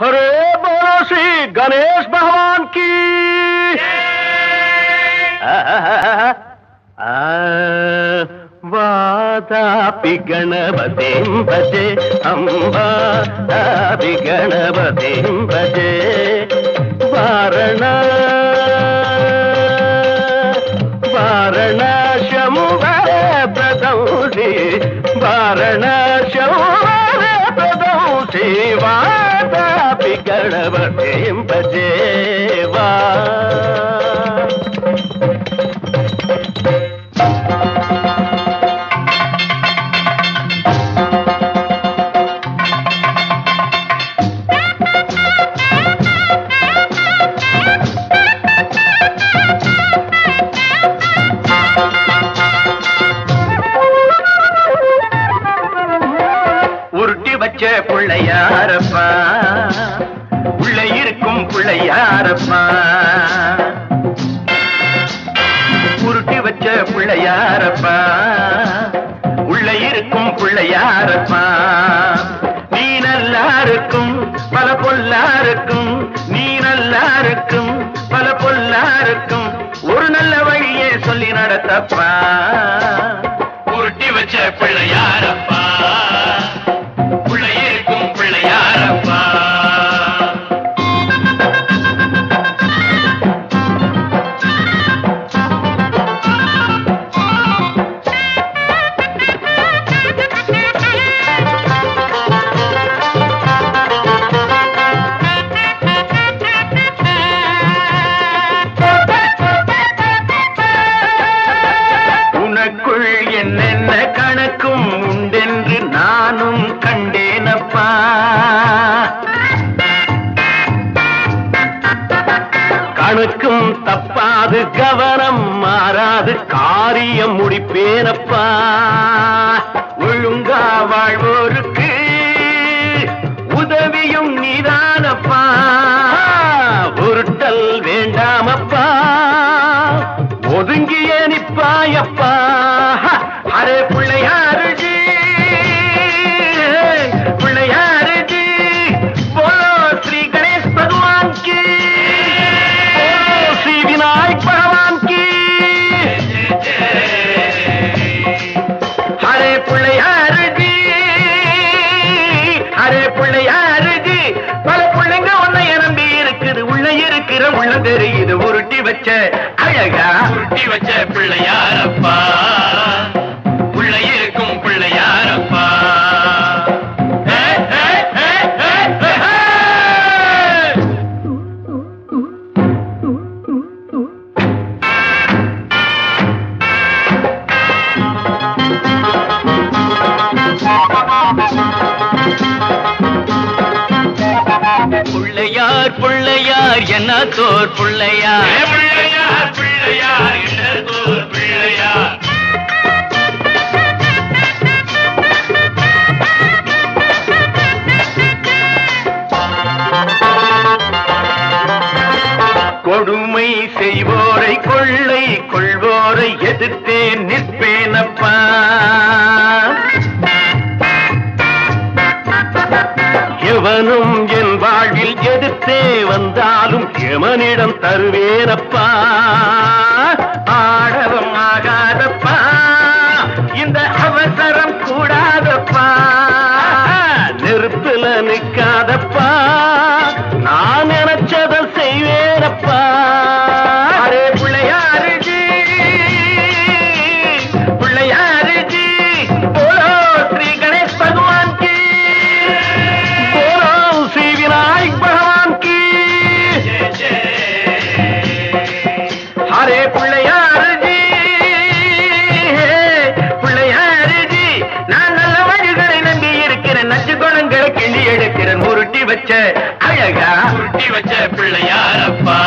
हरे बोलो श्री गणेश भगवान की। वादापि गणपतिं भजे अम्बापि गणपतिं भजे वारणास्यं वरप्रदंसि वारणास्यं वरप्रदंसि वादापि गणपतिं भजे वा। வச்ச பிள்ளையாரப்பா உள்ள இருக்கும் பிள்ளையாரப்பா உருட்டி வச்ச பிள்ளையாரப்பா உள்ள இருக்கும் பிள்ளையாரப்பா நீ நல்லா இருக்கும் பல பொல்லா இருக்கும் நீ நல்லா இருக்கும் பல பொல்லா இருக்கும் ஒரு நல்ல வழியே சொல்லி நடத்தப்பா உருட்டி வச்ச பிள்ளையாரப்பா என்னென்ன கணக்கும் உண்டென்று நானும் கண்டேனப்பா கணக்கும் தப்பாது கவனம் மாறாது காரியம் முடிப்பேனப்பா ஒழுங்கா வாழ்வோருக்கு உதவியும் நீதானப்பா உருட்டல் வேண்டாமப்பா ஒதுங்கிய நிப்பாயப்பா அரே பிள்ளையாருஜி பிள்ளையாருஜி बोलो श्री गणेश भगवान की बोलो श्री विनायक भगवान की हरे பிள்ளையாருஜி हरे பிள்ளையாருஜி பல பிள்ளைங்க ஒன்னை நம்பி இருக்குது உள்ள இருக்கிற உள்ள தெரியுது உருட்டி வச்ச அழகா உருட்டி வச்ச பிள்ளையாரப்பா உள்ள இருக்கும் பிள்ளையாரப்பா பிள்ளையார் பிள்ளையார் என்ன தோர் பிள்ளையார் பிள்ளையார் பிள்ளையார் என்ன தோர் பிள்ளையார் கொடுமை செய்வோரை கொள்ளை கொள்வோரை எதிர்த்தே நிற்பேனப்பா எவனும் என் வாழ்வில் எதிர்த்தே வந்தாலும் எமனிடம் தருவேனப்பா ஆடவம் ஆகாதப்பா இந்த அவசரம் கூடாதப்பா நெருப்புல நிற்காதப்பா நான் நினைச்சத செய்வேனப்பா அரே பிள்ளையாருஜி பிள்ளையாருஜி போலோ ஸ்ரீ கணேஷ் பகவான் की विनायक भगवान की हरे பிள்ளையாருஜி பிள்ளையாருஜி நான் நல்ல வழிகளை நம்பி இருக்கிறேன் நச்சு குணங்களை கிள்ளி எடுக்கிறேன் உருட்டி வச்ச அழகா உருட்டி வச்ச பிள்ளையாரப்பா